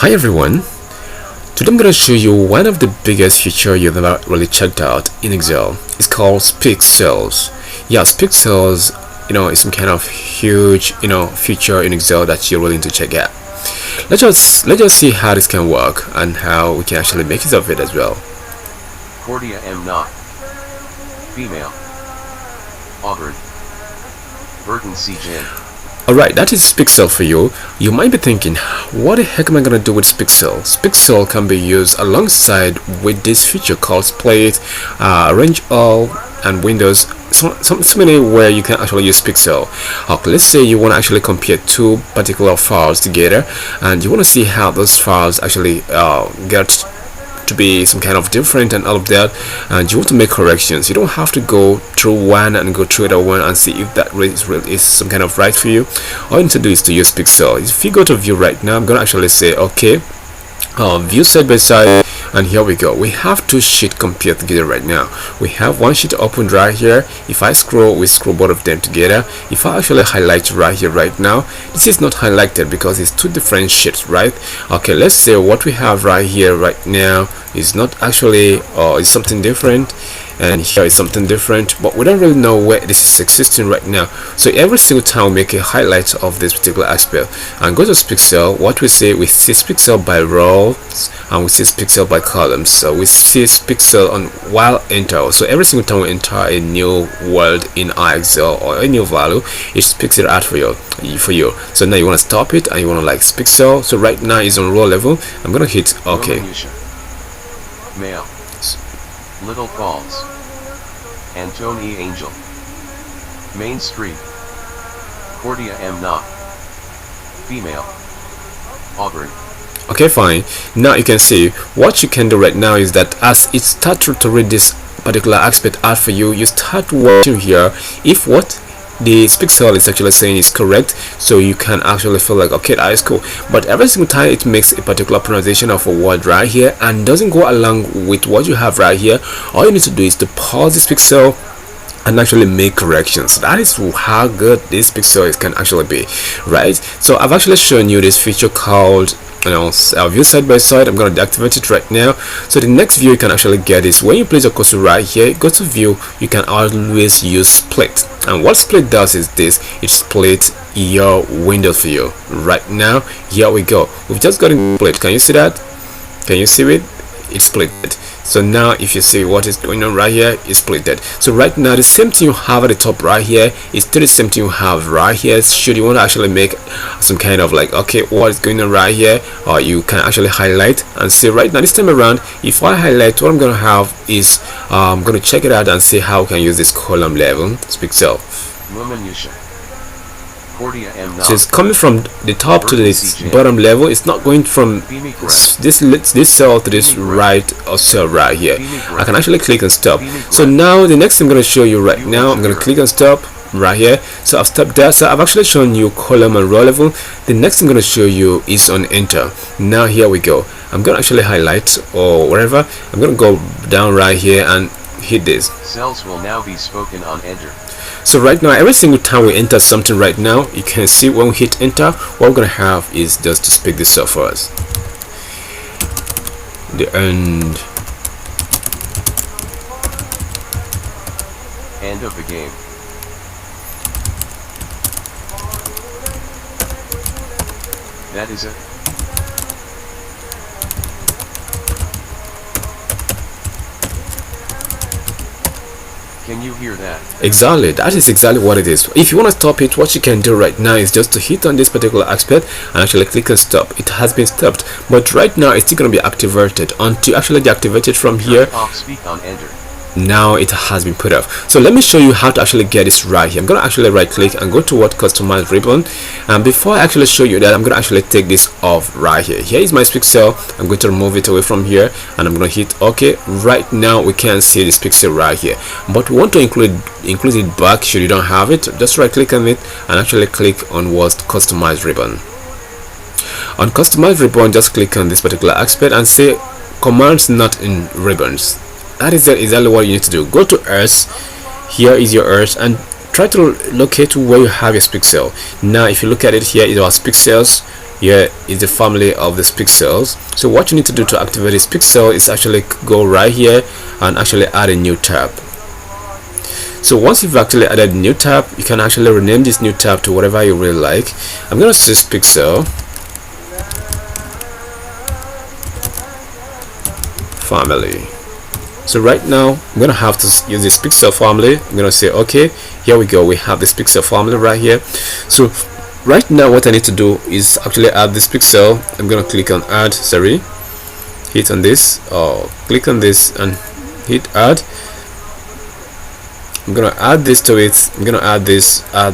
Hi everyone, today I'm going to show you one of the biggest features you've never really checked out in Excel. It's called Speak Cells. Yeah, Speak Cells, is some kind of huge, feature in Excel that you're willing to check out. Let's just see how this can work and how we can actually make use of it as well. Cordia M. Not. Female. Auburn. Burton C. Jin. Alright, that is Spixel for you. You might be thinking, what the heck am I going to do with Spixel? Spixel can be used alongside with this feature called Split, Arrange All, and Windows. Something where you can actually use Spixel. Okay, let's say you want to actually compare two particular files together, and you want to see how those files actually get to be some kind of different and all of that, and you want to make corrections. You don't have to go through one and go through the one and see if that is some kind of right for you. All you need to do is to use Pixel. If you go to view right now, I'm gonna actually say okay, view side by side, and here we go. We have two sheets compared together right now. We have one sheet open right here. If I scroll, we scroll both of them together. If I actually highlight right here right now, this is not highlighted because it's two different sheets, right? Okay, let's say what we have right here right now is not actually is something different, and here is something different, but we don't really know where this is existing right now. So every single time we make a highlight of this particular aspect and go to Pixel, what we see Pixel by rows and we see Pixel by columns. So we see Pixel on while enter. So every single time we enter a new word in our Excel or a new value, it spits it out for you. So now you want to stop it and you want to like Pixel. So right now it's on row level. I'm gonna hit OK. Male. Little Falls. Antony Angel. Main Street. Cordia M. Not. Female. Auburn. Okay, fine. Now you can see what you can do right now is that as it starts to read this particular aspect out for you, you start watching here if what the Pixel is actually saying is correct, so you can actually feel like okay, that is cool. But every single time it makes a particular pronunciation of a word right here and doesn't go along with what you have right here, all you need to do is to pause this Pixel and actually make corrections. That is how good this Pixel can actually be, right? So I've actually shown you this feature called view side by side. I'm going to deactivate it right now. So the next view you can actually get is when you place your cursor right here, go to view, you can always use split. And what split does is this: it splits your window for you. Right now, here we go. We've just got it split. Can you see that? Can you see it? It's split. So now if you see what is going on right here, it's split it. So right now the same thing you have at the top right here is still the same thing you have right here. Should you want to actually make some kind of like okay, what is going on right here, or you can actually highlight and see right now. This time around, if I highlight, what I'm gonna have is I'm gonna check it out and see how we can use this column level Pixel. So it's coming from the top to this bottom level. It's not going from this cell to this right or cell right here. I can actually click and stop. So now the next thing I'm going to show you right now, I'm going to click and stop right here. So I've stopped there. So I've actually shown you column and row level. The next thing I'm going to show you is on enter. Now here we go. I'm going to actually highlight or wherever. I'm going to go down right here and hit this. Cells will now be spoken on enter. So right now, every single time we enter something right now, you can see when we hit enter, what we're gonna have is just to speak this up for us. The end of the game. That is it. Can you hear that? Exactly, that is exactly what it is. If you want to stop it, what you can do right now is just to hit on this particular aspect and actually click and stop. It has been stopped, but right now it's still going to be activated until actually deactivate it from here. Speak on enter. Now it has been put off. So let me show you how to actually get this right here. I'm going to actually right click and go to what customize ribbon, and before I actually show you that, I'm going to actually take this off right here. Here is my pixel. I'm going to remove it away from here and I'm going to hit OK. Right now we can see this pixel right here, but we want to include it back. Should you don't have it, just right click on it and actually click on what customize ribbon. On customize ribbon, just click on this particular aspect and say commands not in ribbons. That is exactly what you need to do. Go to Earth. Here is your Earth and try to locate where you have your pixel. Now if you look at it, here is our pixels. here is the family of these pixels. So what you need to do to activate this pixel is actually go right here and actually add a new tab. So once you've actually added a new tab, you can actually rename this new tab to whatever you really like. I'm gonna say pixel family. So right now I'm gonna have to use this pixel family. I'm gonna say okay, here we go, we have this pixel family right here. So right now what I need to do is actually add this pixel. I'm gonna click on add, hit on this, or click on this and hit add. I'm gonna add this to it. I'm gonna add this. I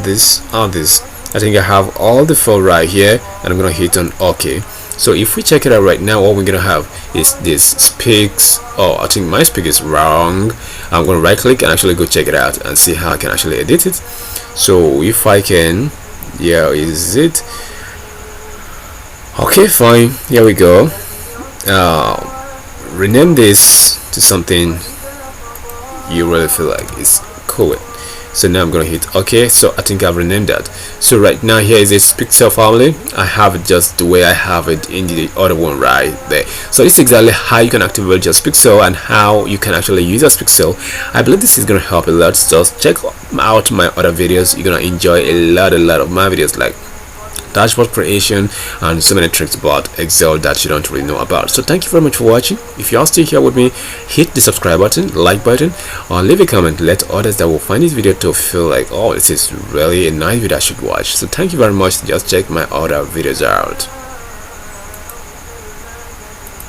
think I have all the file right here, and I'm gonna hit on OK. So if we check it out right now, what we're gonna have is this speaks. Oh, I think my speak is wrong. I'm gonna right click and actually go check it out and see how I can actually edit it. So if I can, yeah, is it okay? Fine, here we go. Rename this to something you really feel like it's cool. So now I'm gonna hit OK. So I think I've renamed that. So right now here is this pixel family. I have it just the way I have it in the other one right there. So this is exactly how you can activate just pixel and how you can actually use this pixel. I believe this is gonna help a lot. Just check out my other videos. You're gonna enjoy a lot of my videos, like dashboard creation and so many tricks about Excel that you don't really know about. So thank you very much for watching. If you are still here with me, hit the subscribe button, like button, or leave a comment. Let others that will find this video to feel like, oh, this is really a nice video I should watch. So thank you very much. Just check my other videos out.